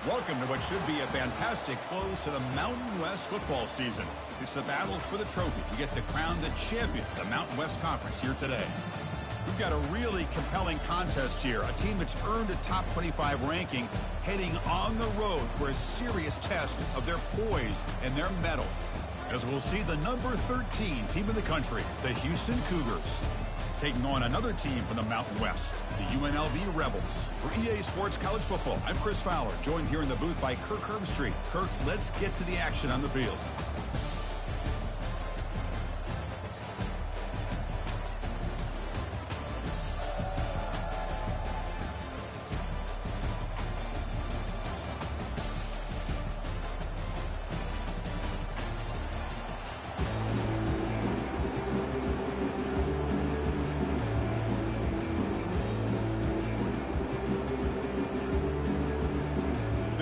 Welcome to what should be a fantastic close to the Mountain West football season. It's the battle for the trophy. We get to crown the champion of the Mountain West Conference here today. We've got a really compelling contest here. A team that's earned a top 25 ranking heading on the road for a serious test of their poise and their mettle. As we'll see the number 13 team in the country, the Houston Cougars, taking on another team from the Mountain West, the UNLV Rebels. For EA Sports College Football, I'm Chris Fowler, joined here in the booth by Kirk Herbstreit. Kirk, let's get to the action on the field.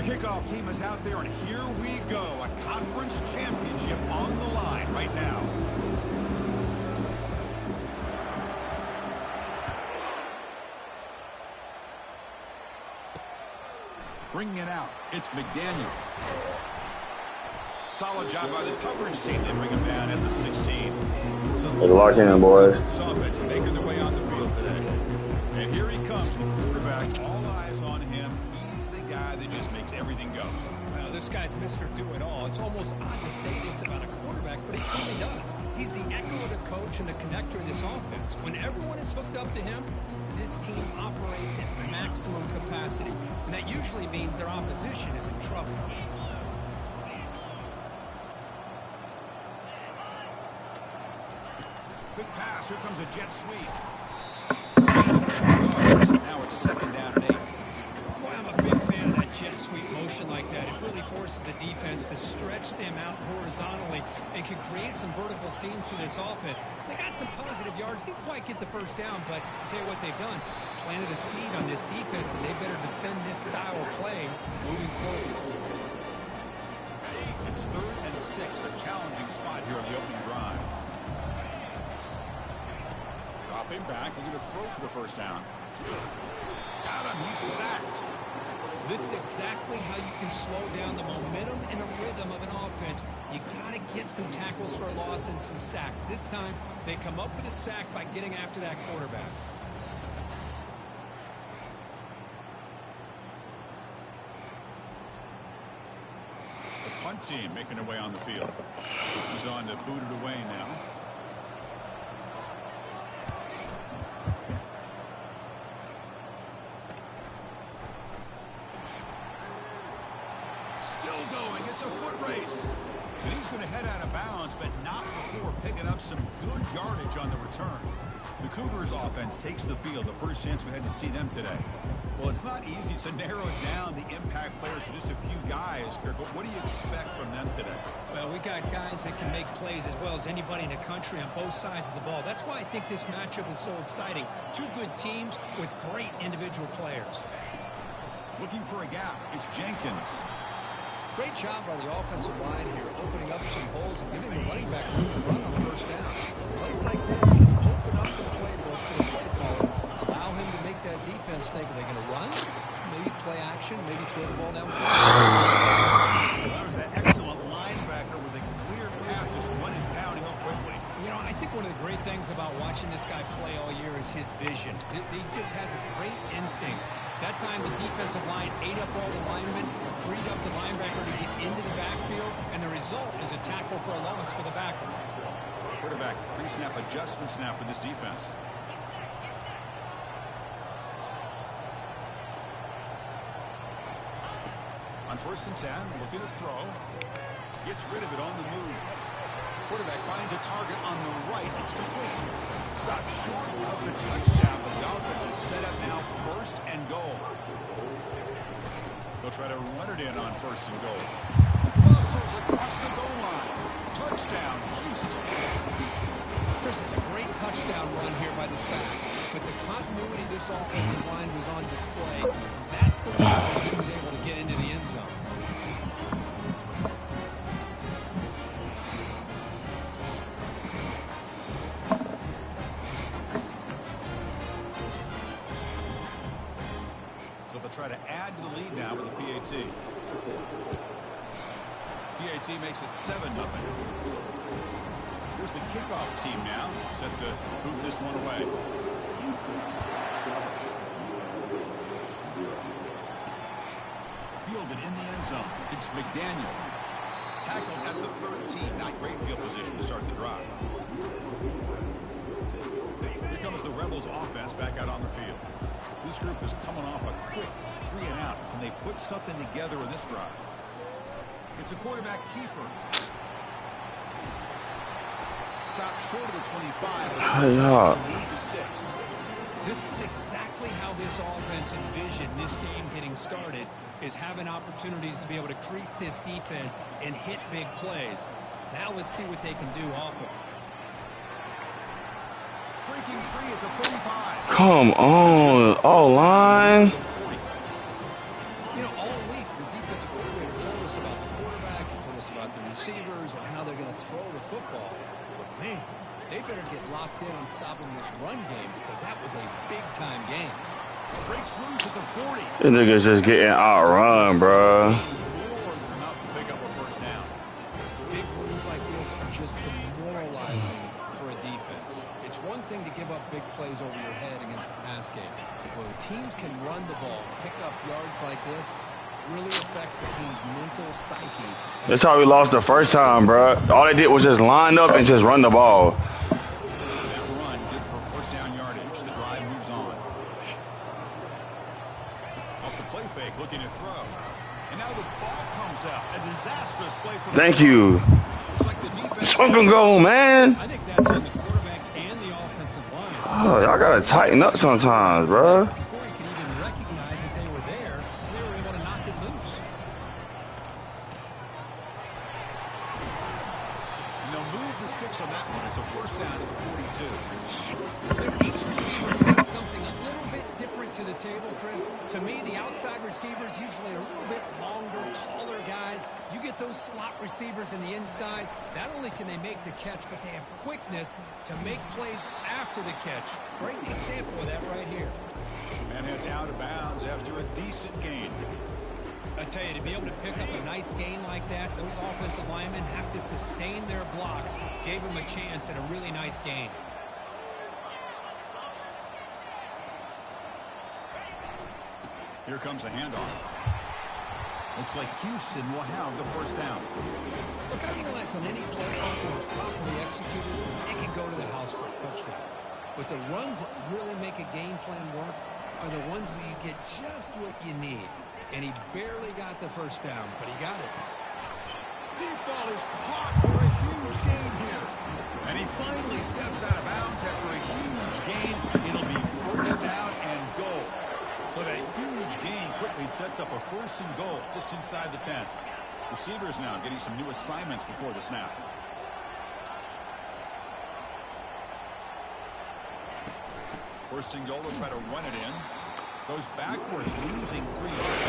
Kickoff team is out there, and here we go. A conference championship on the line right now. Bringing it out, it's McDaniel. Solid job by the coverage team. They bring him down at the 16. So let's lock in, boys. Offense making their way on the field today. And here he comes, the quarterback. All eyes on him. He's the guy that just makes everything go. Well, this guy's Mr. Do-It-All. It's almost odd to say this about a quarterback, but he truly does. He's the echo of the coach and the connector of this offense. When everyone is hooked up to him, this team operates at maximum capacity, and that usually means their opposition is in trouble. Quick pass. Here comes a jet sweep. 2 yards. Now it's 2nd down and 8. Boy, I'm a big fan of that jet sweep motion like that. It really forces the defense to stretch them out horizontally and can create some vertical seams through this offense. They got some positive yards. Didn't quite get the first down, but I'll tell you what they've done. Planted a seed on this defense, and they better defend this style of play moving forward. It's 3rd and 6. A challenging spot here on the opening drive. Dropping back. We're going to throw for the first down. Got him. He's sacked. This is exactly how you can slow down the momentum and the rhythm of an offense. You got to get some tackles for a loss and some sacks. This time, they come up with a sack by getting after that quarterback. The punt team making their way on the field. He's on to boot it away now. Still going. It's a foot race. And he's going to head out of bounds, but not before picking up some good yardage on the return. The Cougars offense takes the field. The first chance we had to see them today. Well, it's not easy to narrow down the impact players to just a few guys, Kirk. But what do you expect from them today? Well, we got guys that can make plays as well as anybody in the country on both sides of the ball. That's why I think this matchup is so exciting. Two good teams with great individual players. Looking for a gap. It's Jenkins. Great job by the offensive line here, opening up some holes and giving the running back room to run on first down. Plays like this can open up the playbook for the play caller, allow him to make that defense think, are they going to run? Maybe play action, maybe throw the ball downfield. Well, that was that excellent linebacker with a clear path, just running downhill quickly. You know, I think one of the great things about watching this guy play all year is his vision. He just has great instincts. That time, the defensive line ate up all the linemen, freed up the linebacker to get into the backfield, and the result is a tackle for a loss for the backer. Quarterback, pre-snap adjustments now for this defense. On 1st and 10, looking to throw. Gets rid of it on the move. Quarterback finds a target on the right. It's complete. Stopped short of the touchdown, but the offense is set up now 1st and goal. They'll try to run it in on 1st and goal. Muscles across the goal line. Touchdown, Houston. Chris, it's a great touchdown run here by this back. But the continuity of this offensive line was on display. That's the reason he was able to get into the end zone. So they'll try to add to the lead now with a PAT. PAT makes it 7-0. Here's the kickoff team now, set to boot this one away. Fielded in the end zone. It's McDaniel. Tackled at the 13. Not great field position to start the drive. Here comes the Rebels offense back out on the field. This group is coming off a quick 3-and-out. Can they put something together in this drive? It's a quarterback keeper. Stopped short of the 25. To move the sticks. This is exactly how this offense envisioned this game getting started, is having opportunities to be able to crease this defense and hit big plays. Now let's see what they can do off of it. Breaking free at the 35. Come on, all line. You know, all week the defensive coordinator told us about the quarterback, he told us about the receivers and how they're going to throw the football. But man, they better get locked in on stopping this run game because that was a big-time game. Breaks loose at the 40. This nigga's just getting outrun, bro. More than enough to pick up a first down. Big runs like this are just demoralizing for a defense. It's one thing to give up big plays over your head against the pass game. Where teams can run the ball, pick up yards like this, really affects the team's mental psyche. That's how we lost the first time, bro. All they did was just line up and just run the ball. That run good for first down yardage. The drive moves on. Off the play fake, looking to throw. And now the ball comes out. A disastrous play for Thank you. Looks like the defense. Fucking go, man. I think that's on the quarterback and the offensive line. Oh, y'all gotta tighten up sometimes, bro. Before he could even recognize that they were there, they were able to knock it loose. And they'll move the 6 on that one. It's a first down to the 42. Each receiver brings something a little bit different to the table, Chris. To me, the outside receivers usually are a little bit longer, taller guys. You get those slot receivers in the inside, not only can they make the catch, but they have quickness to make plays after the catch. Great example of that right here. And it's out of bounds after a decent gain. I tell you, to be able to pick up a nice gain like that, those offensive linemen have to sustain their blocks. Gave them a chance at a really nice gain. Here comes a handoff. Looks like Houston will have the first down. Look, I realize on any play that is properly executed, they can go to the house for a touchdown. But the runs that really make a game plan work are the ones where you get just what you need. And he barely got the first down, but he got it. Deep ball is caught for a huge gain here. And he finally steps out of bounds after a huge gain. It'll be first down and goal. So that huge gain quickly sets up a first and goal just inside the 10. Receivers now getting some new assignments before the snap. First and goal, they'll try to run it in. Goes backwards, losing 3 yards.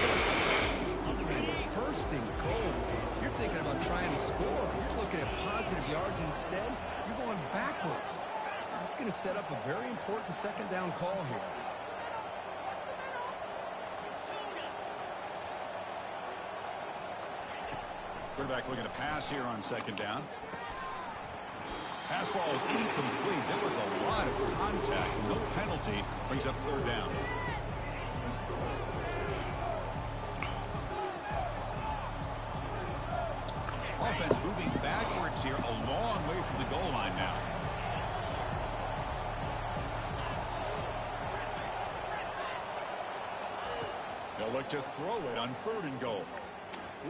And it's first and goal. You're thinking about trying to score. You're looking at positive yards. Instead, you're going backwards. That's going to set up a very important second down call here. Quarterback looking to pass here on second down. Pass ball is incomplete. There was a lot of contact. No penalty. Brings up third down. Offense moving backwards here, a long way from the goal line now. They'll look to throw it on third and goal.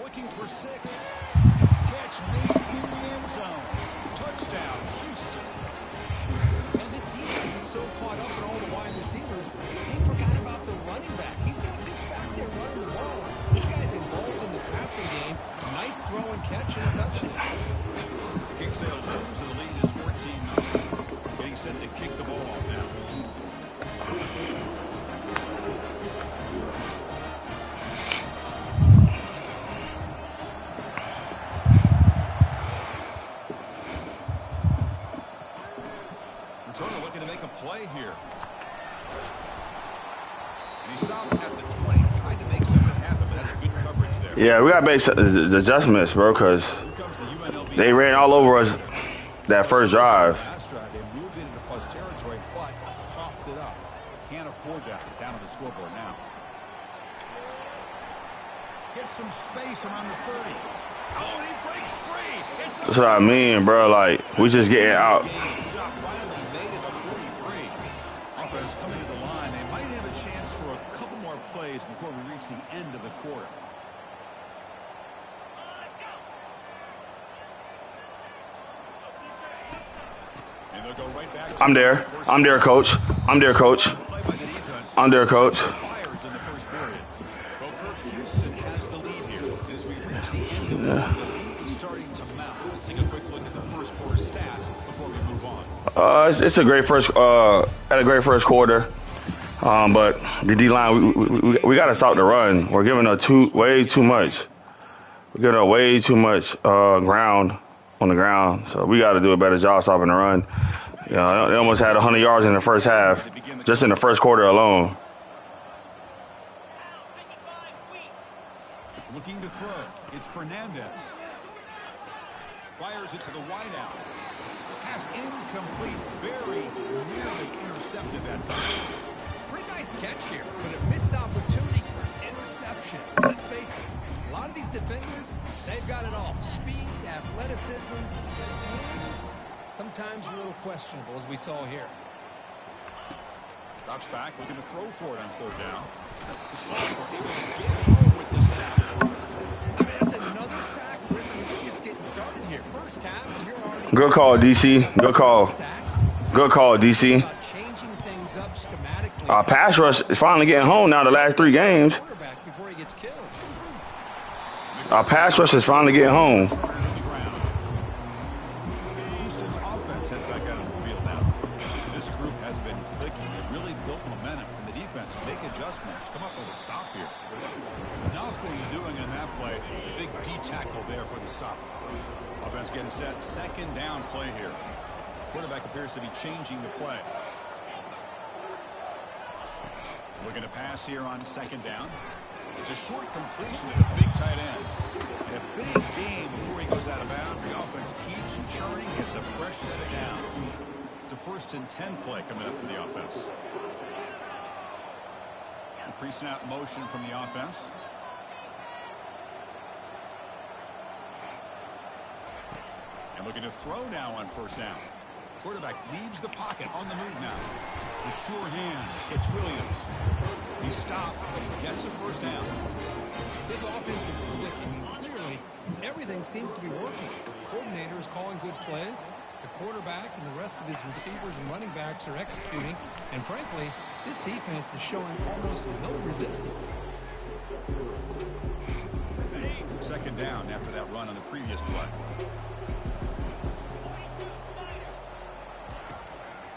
Looking for 6. Catch made in the end zone. Touchdown, Houston. Now, this defense is so caught up in all the wide receivers, they forgot about the running back. He's not just back there running the ball. This guy's involved in the passing game. A nice throw and catch and a touchdown. Kick sales through, so the lead is 14-0. Getting set to kick the ball off now. Returner looking to make a play here. And he stopped at the 20. Tried to make something happen, but That's good coverage there. Yeah, we got to make the adjustments, bro, because they ran all over us that first drive. Last drive, they moved it into plus territory, but coughed it up. Can't afford that down on the scoreboard now. Gets some space around the 30. Oh, and he breaks free. That's what I mean, bro. Like, we just getting out. Stop finally made it to 43. Offense coming to the line. They might have a chance for a couple more plays before we reach the end of the quarter. And they'll go right back to I'm there. I'm there, coach. I'm there, coach. I'm there, coach. It's a great first. Had a great first quarter, but the D line we got to stop the run. We're giving up way too much. We're giving up way too much ground on the ground. So we got to do a better job stopping the run. You know, they almost had 100 yards in the first half, just in the first quarter alone. Looking to throw. It's Fernandez. Fires it to the wideout. Pass incomplete. Very nearly intercepted that time. Pretty nice catch here, but a missed opportunity for interception. Let's face it, a lot of these defenders, they've got it all. Speed, athleticism, and sometimes a little questionable, as we saw here. Drops back, looking to throw for it on third down. The Saints were able to get home with the sack. I mean, that's another sack. We're just getting started here. First half, and you're already... Good call, DC. Good call. Good call, DC. Changing things up schematically. Our pass rush is finally getting home now the last 3 games. Before he gets killed. Our pass rush is finally getting home. Houston's offense has back out on the field now. This group has been clicking. It really built momentum in the defense. Make adjustments. Come up with a stop here. Nothing doing in that play. The big D tackle there for the stop. Offense getting set. Second down play here. Quarterback appears to be changing the play. Looking to pass here on second down. It's a short completion to the big tight end. And a big game before he goes out of bounds. The offense keeps churning. Gets a fresh set of downs. It's a 1st and 10 play coming up for the offense. A pre-snap motion from the offense. And looking to throw now on first down. Quarterback leaves the pocket on the move now. The sure hands. It's Williams. He stopped, but he gets a first down. This offense is clicking. Clearly, everything seems to be working. The coordinator is calling good plays. The quarterback and the rest of his receivers and running backs are executing. And frankly, this defense is showing almost no resistance. Second down after that run on the previous play.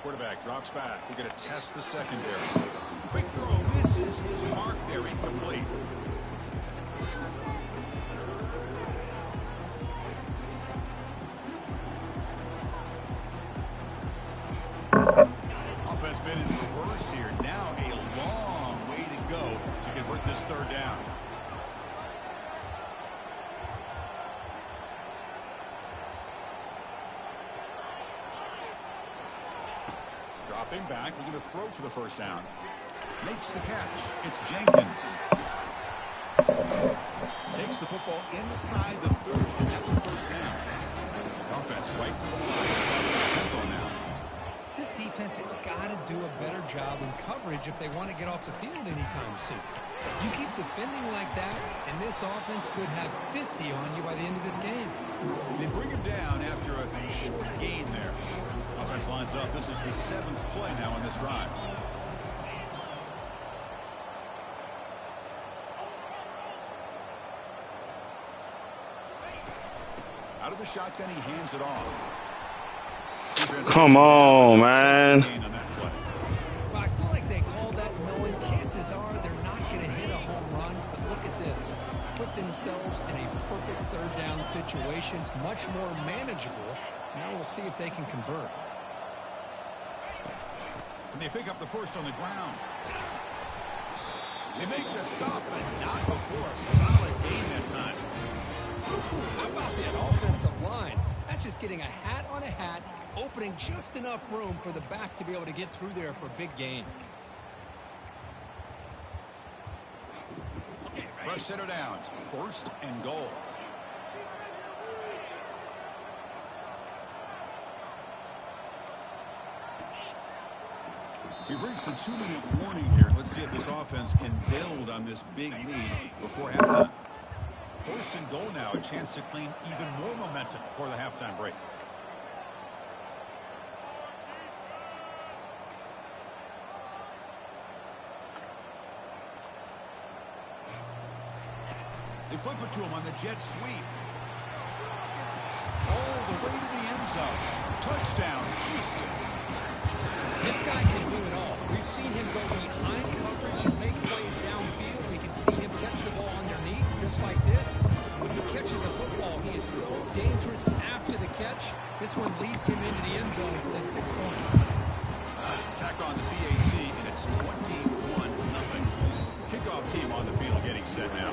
Quarterback drops back. We're going to test the secondary. Quick throw misses his mark there. Incomplete. Offense been in reverse here. Now a long way to go to convert this third down. Dropping back, looking to throw for the first down. Makes the catch. It's Jenkins. Takes the football inside the 30, and that's a first down. Offense right to the line. Tempo now. This defense has got to do a better job in coverage if they want to get off the field anytime soon. You keep defending like that, and this offense could have 50 on you by the end of this game. They bring him down after a short gain there. Offense lines up. This is the 7th play now in this drive. Out of the shotgun, he hands it off. Come on, man. Well, I feel like they called that knowing chances are they're not going to hit a home run. But look at this. Put themselves in a perfect third down situation. It's much more manageable. Now we'll see if they can convert. And they pick up the first on the ground. They make the stop, but not before a solid gain that time. How about that offensive line? That's just getting a hat on a hat, opening just enough room for the back to be able to get through there for a big gain. Fresh set of downs, 1st and goal. We've reached the 2-minute warning here. Let's see if this offense can build on this big lead before halftime. 1st and goal now, a chance to claim even more momentum for the halftime break. They flip it to him on the jet sweep. All the way to the end zone. Touchdown, Houston. This guy can do it all. We've seen him go behind coverage and make plays downfield. We can see him catch the ball underneath, just like this. When he catches a football, he is so dangerous after the catch. This one leads him into the end zone for the 6 points. Tack on the PAT, and it's 21-0. Kickoff team on the field getting set now.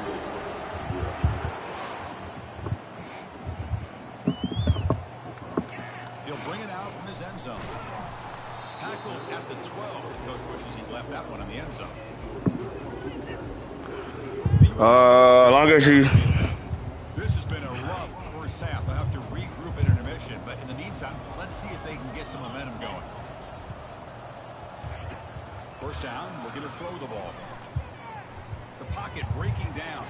He'll bring it out from his end zone. Tackled at the 12. The coach wishes he'd left that one in the end zone. Long as he... This has been a rough first half. They'll have to regroup at intermission, but in the meantime, let's see if they can get some momentum going. First down, looking to throw the ball. The pocket breaking down.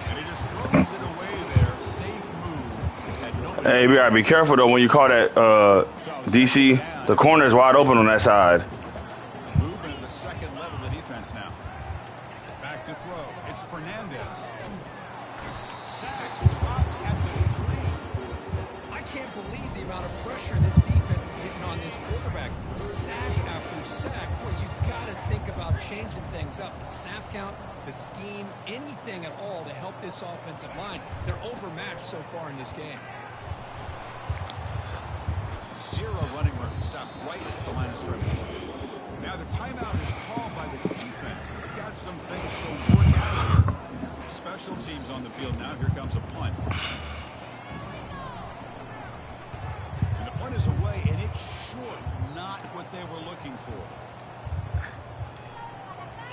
And he just throws it away there. Safe move. Hey, we gotta be careful though when you call that DC. The corner is wide open on that side. Movement at the second level of the defense now. Back to throw. It's Fernandez. Sacked, dropped at the 3. I can't believe the amount of pressure this defense is getting on this quarterback. Sack after sack. Well, you got to think about changing things up. The snap count, the scheme, anything at all to help this offensive line. They're overmatched so far in this game. 0 running room. Stopped right at the line of scrimmage. Now the timeout is called by the defense. They've got some things to work out. Special teams on the field now. Here comes a punt. And the punt is away, and it's short. Not what they were looking for.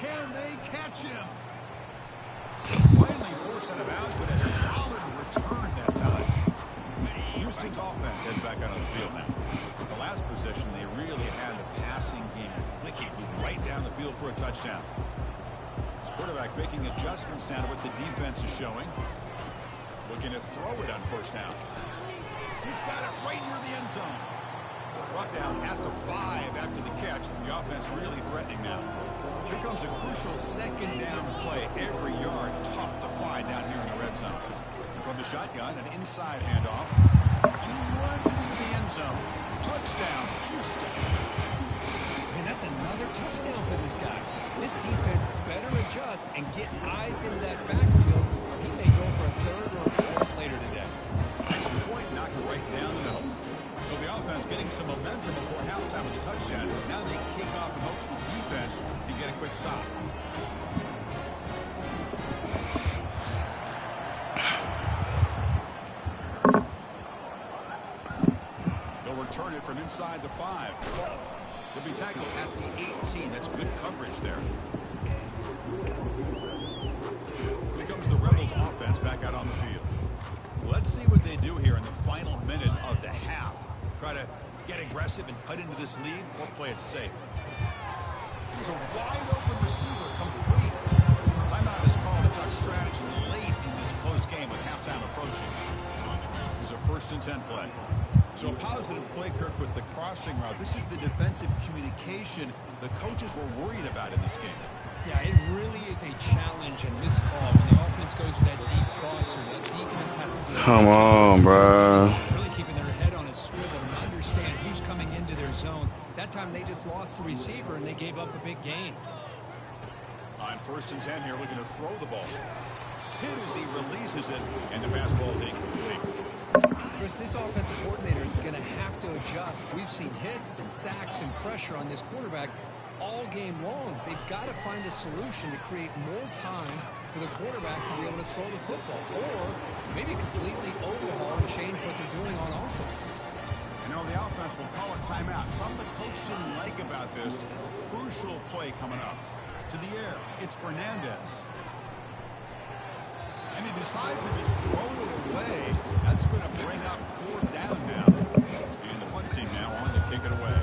Can they catch him? Finally forced out of bounds, but a solid return that time. Houston's offense heads back out on the field now. The last possession, they really had the passing game clicking, moved right down the field for a touchdown. Quarterback making adjustments now to what the defense is showing. Looking to throw it on first down. He's got it right near the end zone. Brought down at the 5 after the catch. The offense really threatening now. Here comes a crucial second down play. Every yard tough to find down here in the red zone. And from the shotgun, an inside handoff. And he runs it into the end zone. Touchdown, Houston. Man, that's another touchdown for this guy. This defense better adjust and get eyes into that backfield, or he may go for a 3rd or a 4th later today. Extra point, knock it right down the middle. So the offense getting some momentum before halftime with the touchdown. Now they kick off and hopes the defense can get a quick stop. They'll return it from inside the 5. They'll be tackled at the 18. That's good coverage there. Here comes the Rebels offense back out on the field. Let's see what they do here in the final minute of the half. Try to get aggressive and cut into this lead or play it safe. It's a wide open receiver, complete. Timeout is called. A tough strategy late in this close game with halftime approaching. Here's a 1st and 10 play. So a positive play, Kirk, with the crossing route. This is the defensive communication the coaches were worried about in this game. Yeah, it really is a challenge in this call. When the offense goes with that deep crosser, the defense has to do. Come on, bro. Really keeping their head on a swivel and understand who's coming into their zone. That time they just lost the receiver and they gave up a big gain. On 1st and 10 here, looking to throw the ball. Hit as he releases it, and the pass ball is incomplete. Chris, this offensive coordinator is going to have to adjust. We've seen hits and sacks and pressure on this quarterback. all game long. They've got to find a solution to create more time for the quarterback to be able to throw the football, or maybe completely overhaul and change what they're doing on offense. You know, the offense will call a timeout. Something the coach didn't like about this crucial play coming up. To the air, it's Fernandez. And he decides to just throw it away. That's going to bring up 4th down now. And the punt team now on to kick it away.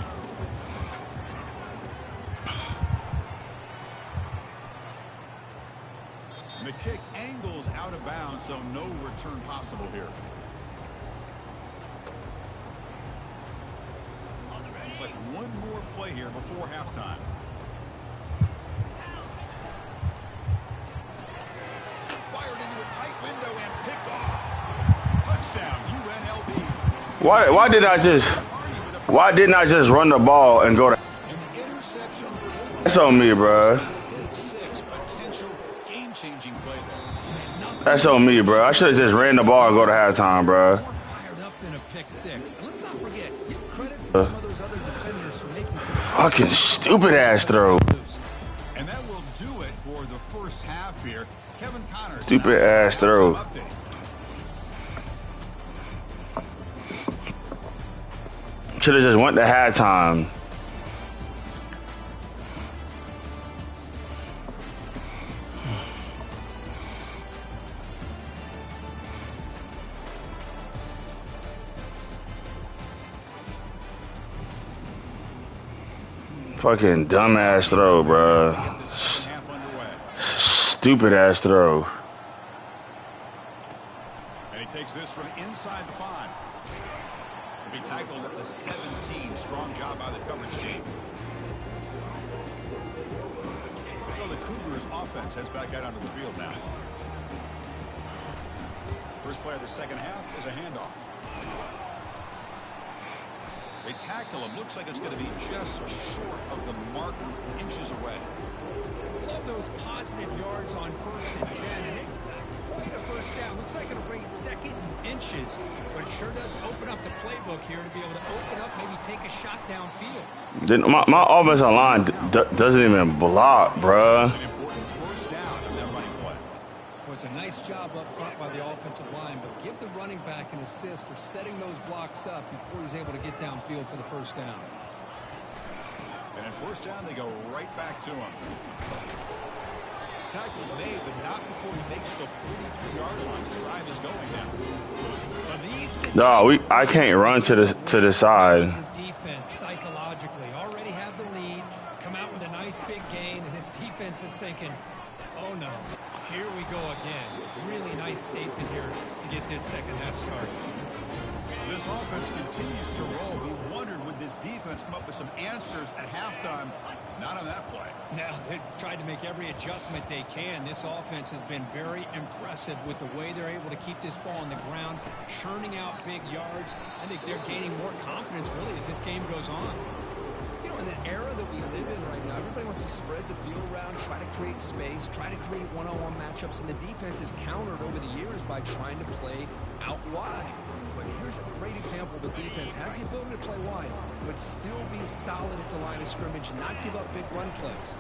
And the kick angles out of bounds, so no return possible here. Looks like one more play here before halftime. Fired into a tight window and picked off. Touchdown, UNLV. Why didn't I just run the ball and go to? And the interception. That's on me, bro. Big 6 potential game-changing play there. That's on me, bro. I should have just ran the ball and go to halftime, bro. More fired up than a pick 6. And let's not forget, give credit to some of those other defenders for making some Fucking stupid ass throw. And that will do it for the first half here. Kevin Connors. Stupid ass throw. Should have just went to halftime. Fucking dumbass throw, bro. Stupid ass throw. And he takes this from inside the 5. To be tackled at the 17. Strong job by the coverage team. So the Cougars offense heads back out onto the field now. First play of the second half is a handoff. They tackle him. Looks like it's going to be just short of the mark, inches away. Love those positive yards on 1st and 10, and it's quite a first down. Looks like it'll raise 2nd and inches, but it sure does open up the playbook here to be able to open up, maybe take a shot downfield. My offensive line doesn't even block, bruh. It's an important first down in that running play. It was a nice job up front by the offensive line, but give the running back an assist for setting those blocks up before he's able to get downfield for the first down. And in first down, they go right back to him. Tackle's made, but not before he makes the 43-yard line. This drive is going now. No, I can't run to the side. The defense psychologically already have the lead, come out with a nice big gain, and his defense is thinking, oh no, here we go again. Really nice statement here to get this second half started. This offense continues to roll. We wondered, would this defense come up with some answers at halftime? Not on that play. Now, they've tried to make every adjustment they can. This offense has been very impressive with the way they're able to keep this ball on the ground, churning out big yards. I think they're gaining more confidence, really, as this game goes on. You know, in the era that we live in right now, everybody wants to spread the field around, try to create space, try to create one-on-one matchups, and the defense is countered over the years by trying to play out wide. But here's a great example. The defense has the ability to play wide, but still be solid at the line of scrimmage and not give up big run plays.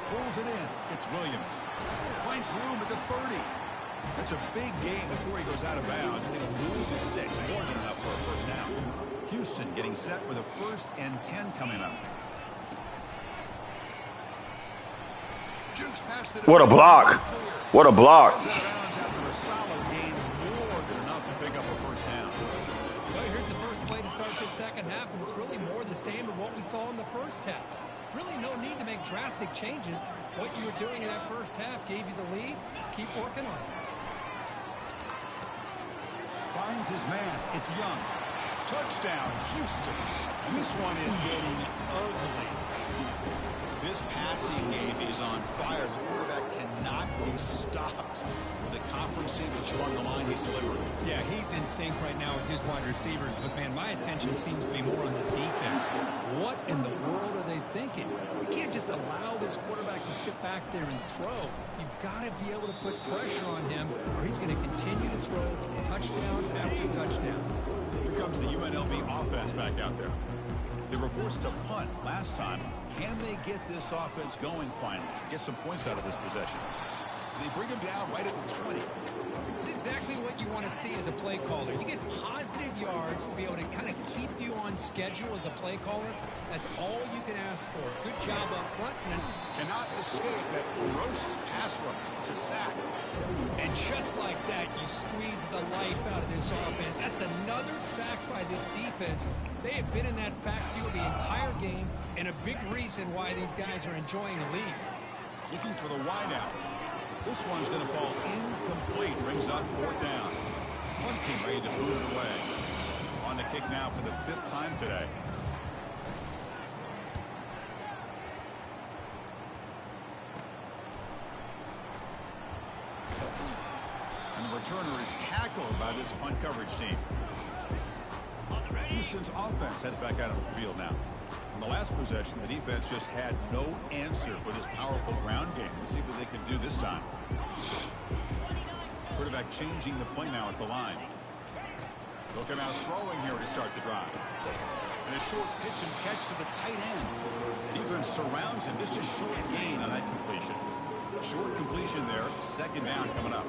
Pulls it in. It's Williams. Finds room at the 30. That's a big gain before he goes out of bounds. It'll move the sticks. More than enough for a first down. Houston getting set with a 1st and 10 coming up. Jukes past the What a block. What a block. After a solid gain, more than enough to pick up a first down. Well, here's the first play to start this second half, and it's really more the same of what we saw in the first half. Really no need to make drastic changes. What you were doing in that first half gave you the lead. Just keep working on it. Finds his man. It's Young. Touchdown, Houston. And this one is getting ugly. This passing game is on fire. The quarterback cannot be stopped. The conference championship on the line, he's delivering. Yeah, he's in sync right now with his wide receivers, but man, my attention seems to be more on the defense. What in the world are they thinking? You can't just allow this quarterback to sit back there and throw. You've got to be able to put pressure on him, or he's going to continue to throw touchdown after touchdown. Here comes the UNLV offense back out there. They were forced to punt last time. Can they get this offense going finally? Get some points out of this possession. They bring him down right at the 20. It's exactly what you want to see as a play caller. You get positive yards to be able to kind of keep you on schedule as a play caller. That's all you can ask for. Good job up front. Cannot escape that ferocious pass rush to sack. And just like that, you squeeze the life out of this offense. That's another sack by this defense. They have been in that backfield the entire game, and a big reason why these guys are enjoying the lead. Looking for the wide out. This one's going to fall incomplete. Brings up 4th down. Punting ready to move it away. On the kick now for the 5th time today. And the returner is tackled by this punt coverage team. Houston's offense heads back out of the field now. In the last possession, the defense just had no answer for this powerful ground game. Let's see what they can do this time. Quarterback changing the play now at the line. They'll come out throwing here to start the drive. And a short pitch and catch to the tight end. Defense surrounds him. Just a short gain on that completion. Short completion there. 2nd down coming up.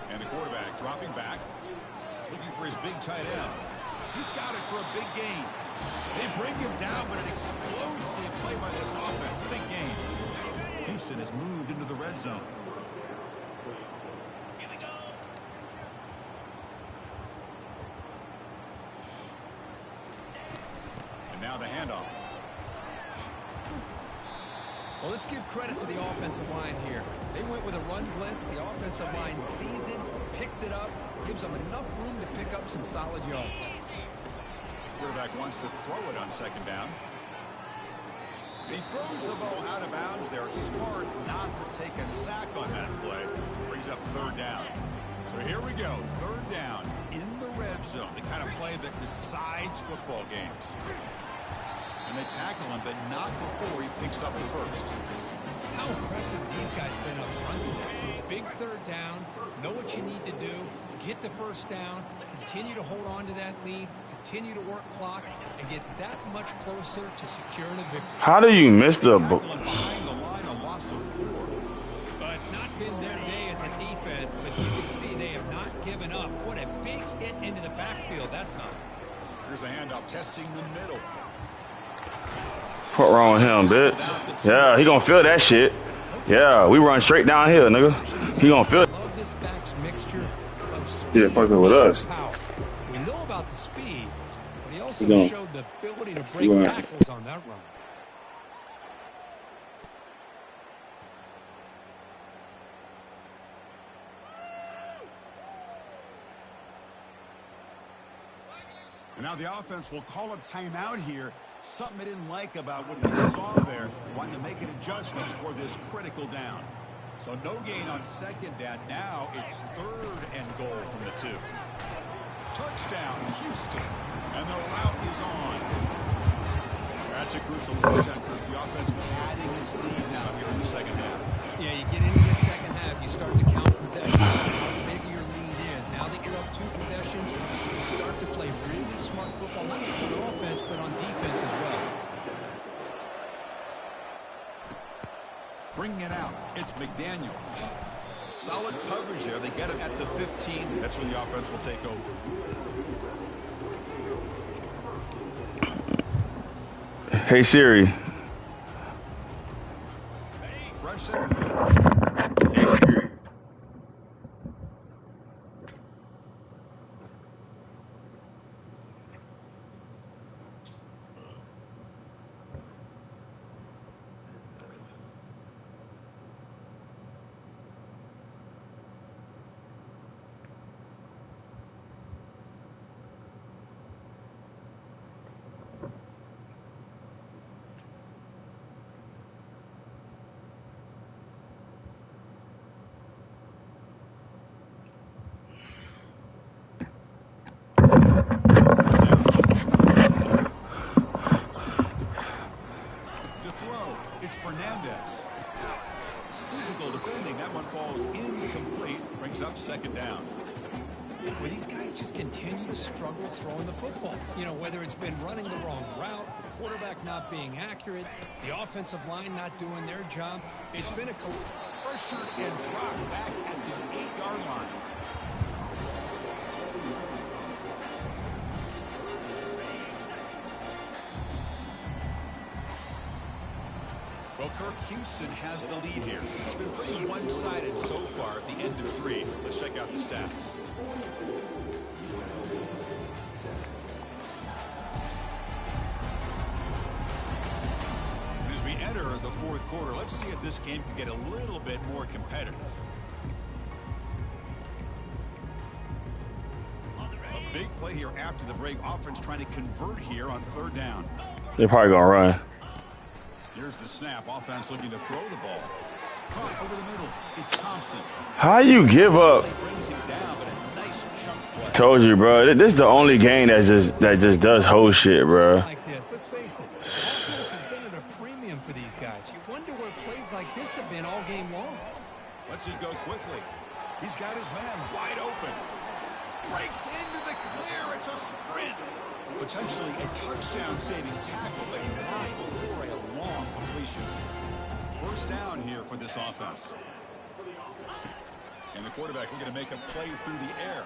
And the quarterback dropping back. Looking for his big tight end. He's got it for a big gain. They bring him down, but an explosive play by this offense. Big gain. Houston has moved into the red zone. And now the handoff. Well, let's give credit to the offensive line here. They went with a run blitz. The offensive line sees it, picks it up, gives them enough room to pick up some solid yards. Quarterback wants to throw it on 2nd down. He throws the ball out of bounds there. Smart not to take a sack on that play. Brings up 3rd down. So here we go. 3rd down in the red zone. The kind of play that decides football games. And they tackle him, but not before he picks up the first. How impressive these guys been up front today. Big 3rd down. Know what you need to do. Get the 1st down. Continue to hold on to that lead. Continue to work clock and get that much closer to securing a victory. How do you miss the behind the line, a loss of 4. Well, it's not been their day as a defense, but you can see they have not given up. What a big hit into the backfield that time. Here's the handoff, testing the middle. What wrong with him, bitch? Yeah, he gonna feel that shit. Yeah, we run straight downhill, nigga. He gonna feel it. Love this back's mixture of speed. Yeah, fucking with us. Power. We know about the speed, but he also showed the ability to break tackles on that run. And now the offense will call a timeout here. Something they didn't like about what they saw there. Wanting to make an adjustment for this critical down. So no gain on 2nd down. Now it's 3rd and goal from the 2. Touchdown, Houston. And the route is on. That's a crucial touchdown for the offense adding its lead now here in the 2nd half. Yeah, you get into the 2nd half, you start to count possessions, how big your lead is. Now that you're up 2 possessions, you start to play really smart football, not just on offense, but on defense as well. Bringing it out, it's McDaniel. Solid coverage there. They get him at the 15. That's where the offense will take over. Hey Siri. Fresh. It's Fernandez. Physical defending. That one falls incomplete. Brings up 2nd down. where these guys just continue to struggle throwing the football. You know, whether it's been running the wrong route, the quarterback not being accurate, the offensive line not doing their job. It's been a pressured and dropped back at the 8-yard line. Well, Kirk, Houston has the lead here. It's been pretty one-sided so far at the end of 3. Let's check out the stats. As we enter the 4th quarter, let's see if this game can get a little bit more competitive. A big play here after the break. Offense trying to convert here on 3rd down. They're probably going to run. Here's the snap. Offense looking to throw the ball. Caught over the middle. It's Thompson. How you give up? Told you, bro. This is the only game that just does whole shit, bro. Like this. Let's face it. Offense has been at a premium for these guys. You wonder where plays like this have been all game long. Lets it go quickly. He's got his man wide open. Breaks into the clear. It's a sprint. Potentially a touchdown-saving tackle, but not before a long completion. 1st down here for this offense. And the quarterback looking to make a play through the air.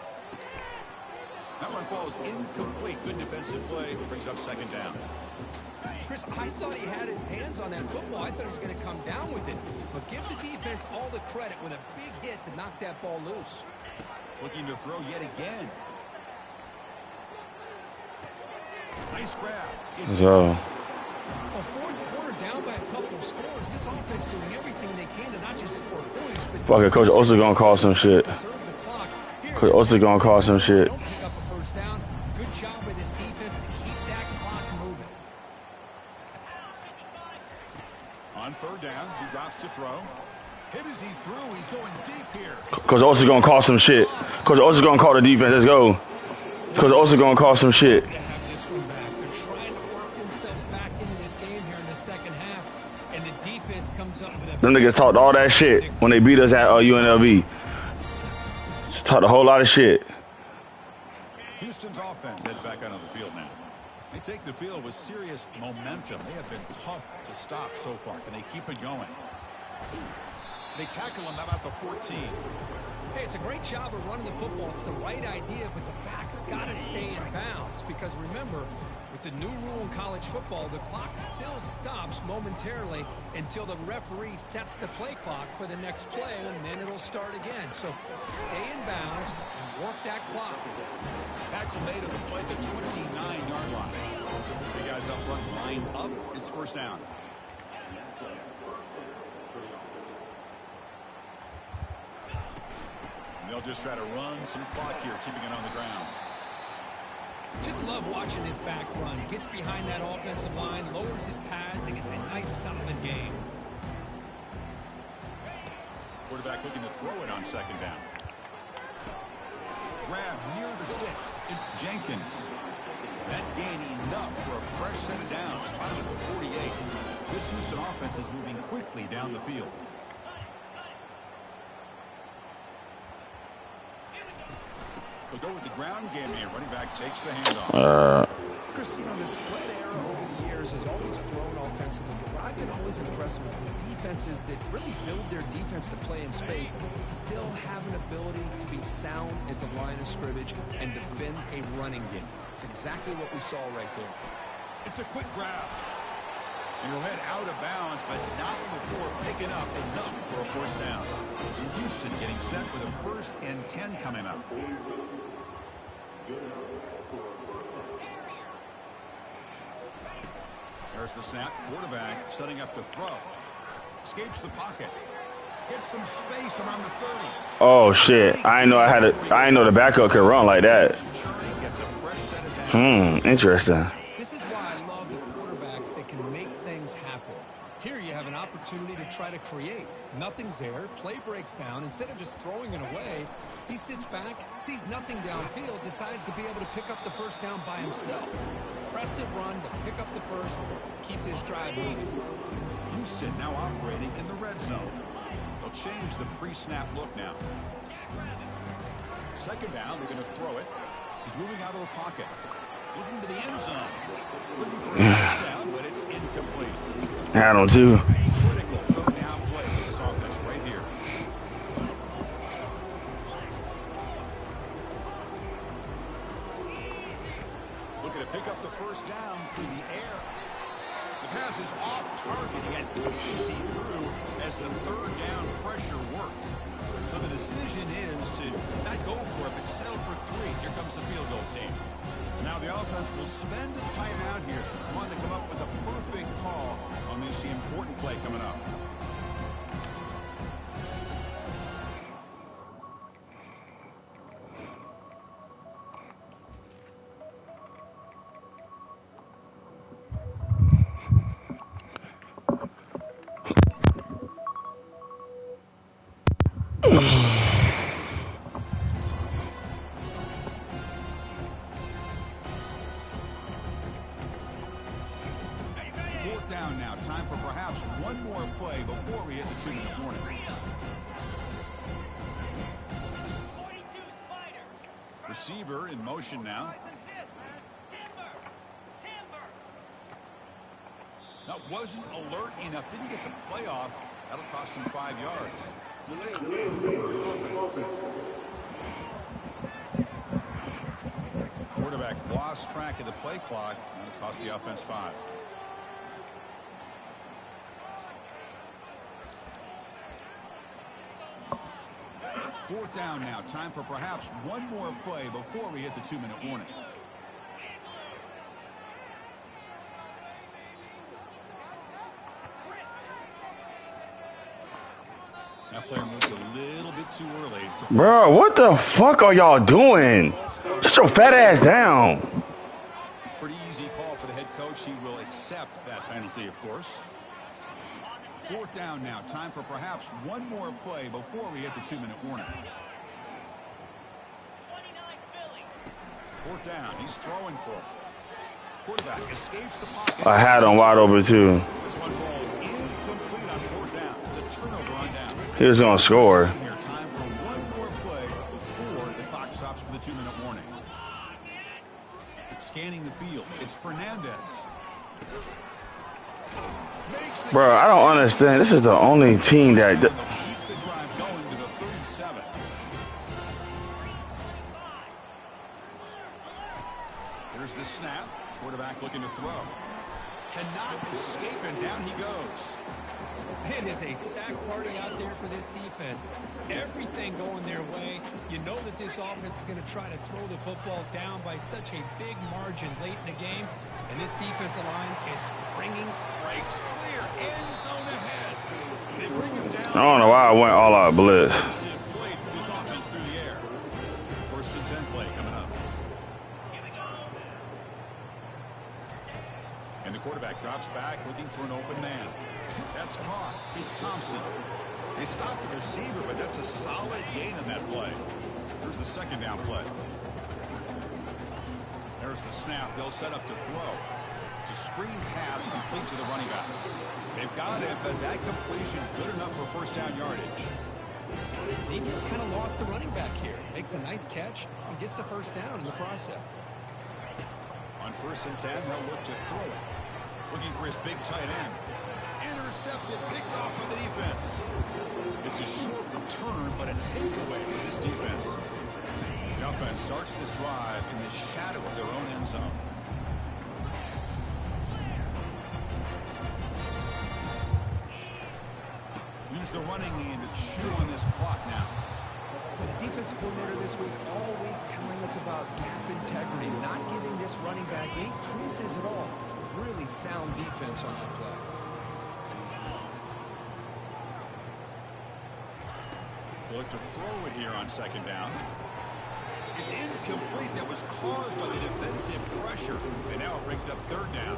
That one falls incomplete. Good defensive play. Brings up 2nd down. Chris, I thought he had his hands on that football. I thought he was going to come down with it. But give the defense all the credit with a big hit to knock that ball loose. Looking to throw yet again. Nice grab. It's So. Well, 4th quarter down by a couple of scores. This offense doing everything they can to not just score points, but Fuck it, Coach Oster gonna call some shit. Coach Oster gonna call some shit. Don't pick up a 1st down. Good job by this defense to keep that clock moving. On 3rd down, he drops to throw. Hit as he threw. He's going deep here. Coach Oster gonna call some shit. Coach Oster gonna call the defense. Let's go. Coach Oster gonna call some shit. Them niggas talked all that shit when they beat us at UNLV. Talked a whole lot of shit. Houston's offense heads back onto the field now. They take the field with serious momentum. They have been tough to stop so far. Can they keep it going? They tackle him about the 14. Hey, it's a great job of running the football. It's the right idea, but the back's got to stay in bounds. Because remember, with the new rule in college football, the clock still stops momentarily until the referee sets the play clock for the next play, and then it'll start again. So stay in bounds and work that clock. Tackle made of the play at the 29-yard line. The guys up front line up. It's 1st down. They'll just try to run some clock here, keeping it on the ground. Just love watching this back run. Gets behind that offensive line, lowers his pads, and gets a nice, solid game. Quarterback looking to throw it on 2nd down. Grab near the sticks. It's Jenkins. That gain enough for a fresh set of downs. Spotted at the 48. This Houston offense is moving quickly down the field. They'll go with the ground game here. Running back takes the handoff. Chris, you know, the split era over the years has always grown offensively, but what I've been always impressed with defenses that really build their defense to play in space still have an ability to be sound at the line of scrimmage and defend a running game. It's exactly what we saw right there. It's a quick grab. And he'll head out of bounds, but not before picking up enough for a 1st down. And Houston getting set for the 1st and 10 coming up. There's the snap. Quarterback setting up to throw. Escapes the pocket. Gets some space around the 30. Oh shit! I didn't know the backup could run like that. Interesting. This is why I love the quarterbacks that can make things happen. Here you have an opportunity to try to create. Nothing's there. Play breaks down. Instead of just throwing it away, he sits back, sees nothing downfield, decides to be able to pick up the 1st down by himself. Impressive run to pick up the 1st, keep this drive moving. Houston now operating in the red zone. They'll change the pre-snap look now. Second down, they're going to throw it. He's moving out of the pocket. Looking to the end zone. Looking for a touchdown, but it's incomplete. Had him too. Critical third down play for this offense right here. Looking to pick up the first down through the air. The pass is off target. He had easy through as the third down pressure worked. So the decision is to not go for it, but settle for 3. Here comes the field goal team. Now the offense will spend a timeout here. Wanting to come up with a perfect call on this important play coming up. Fourth down now. Time for perhaps one more play before we hit the 2-minute warning. Receiver in motion now. That wasn't alert enough. Didn't get the play off. That'll cost him 5 yards. Quarterback lost track of the play clock. That'll cost the offense 5. Fourth down now. Time for perhaps one more play before we hit the 2-minute warning. That player moved a little bit too early. Bro, what the fuck are y'all doing? Just your fat ass down. Pretty easy call for the head coach. He will accept that penalty, of course. Fourth down now. Time for perhaps one more play before we hit the 2-minute warning. Fourth down. He's throwing for it. Quarterback escapes the pocket. I had him wide open too. This one falls incomplete on fourth down. It's a turnover on down. He was gonna score. Here, time for one more play before the clock stops for the 2-minute warning. Scanning the field. It's Fernandez. Bro, I don't understand. This is the only team that... Keep the drive going to the 37. Here's the snap. Quarterback looking to throw. Cannot escape, and down he goes. It is a sack party out there for this defense. Everything going their way. You know that this offense is going to try to throw the football down by such a big margin late in the game. And this defensive line is bringing Breaks clear. End zone ahead. They bring him down. I don't know why I went all out blitz. Play this offense through the air. First and 10 play coming up. And the quarterback drops back looking for an open man. That's caught. It's Thompson. They stopped the receiver, but that's a solid gain on that play. Here's the second down play. There's the snap. They'll set up to throw. It's a screen pass complete to the running back. They've got it, but that completion good enough for first down yardage. defense kind of lost the running back here. Makes a nice catch and gets the first down in the process. On first and 10, they'll look to throw it. Looking for his big tight end. Intercepted, picked off by the defense. It's a short return, but a takeaway for this defense. The offense starts this drive in the shadow of their own end zone. Use the running game to chew on this clock now. Well, the defensive coordinator this week all week telling us about gap integrity, not giving this running back any creases at all. Really sound defense on that play. Look to throw it here on second down. It's incomplete. That was caused by the defensive pressure. And now it brings up third down.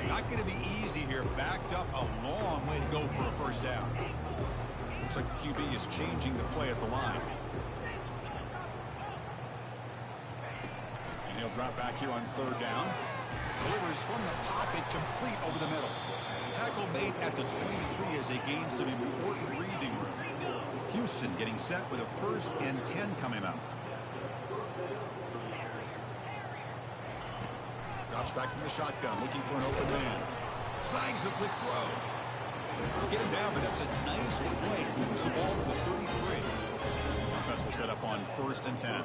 Not going to be easy here. Backed up a long way to go for a first down. Looks like the QB is changing the play at the line. And he'll drop back here on third down. Delivers from the pocket, complete over the middle. Tackle made at the 23 as they gain some important breathing room. Houston getting set with a 1st and 10 coming up. Drops back from the shotgun, looking for an open man. Snags the quick throw. We'll get him down, but that's a nice play. Moves the ball to the 33. Offense will set up on 1st and 10.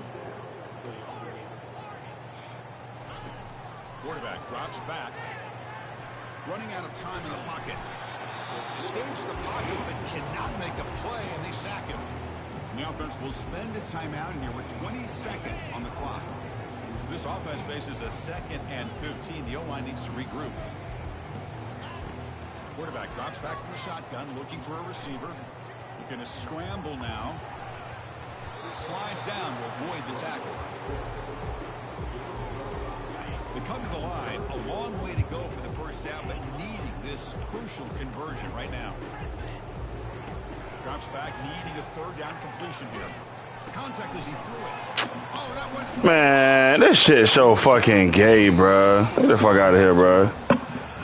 Quarterback drops back. Running out of time in the pocket. Escapes the pocket, but cannot make a play, and they sack him. And the offense will spend a timeout here with 20 seconds on the clock. This offense faces a 2nd and 15. The O-line needs to regroup. Quarterback drops back from the shotgun, looking for a receiver. He's going to scramble now. Slides down to avoid the tackle. They come to the line, a long way to go for the 1st down, but needing this crucial conversion right now. Drops back, needing a 3rd down completion here. Contact as he threw it. Oh, that one's... Man, this shit's so fucking gay, bro. Get the fuck out of here, bro.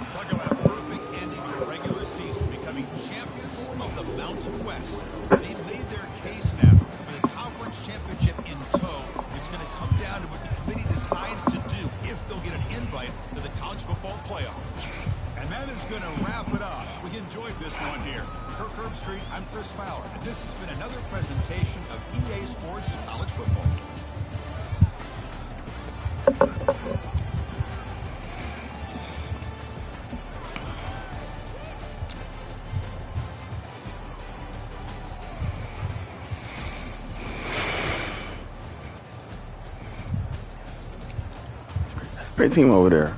Talk about a perfect ending to a regular season, becoming champions of the Mountain West. They've made their case now for the conference championship in tow. It's going to come down to what the committee decides to do if they'll get an invite to the college football playoff. And that is going to wrap it up. We enjoyed this one here. Kirk Herbstreit, I'm Chris Fowler, and this has been another presentation of EA Sports College Football. Great team over there.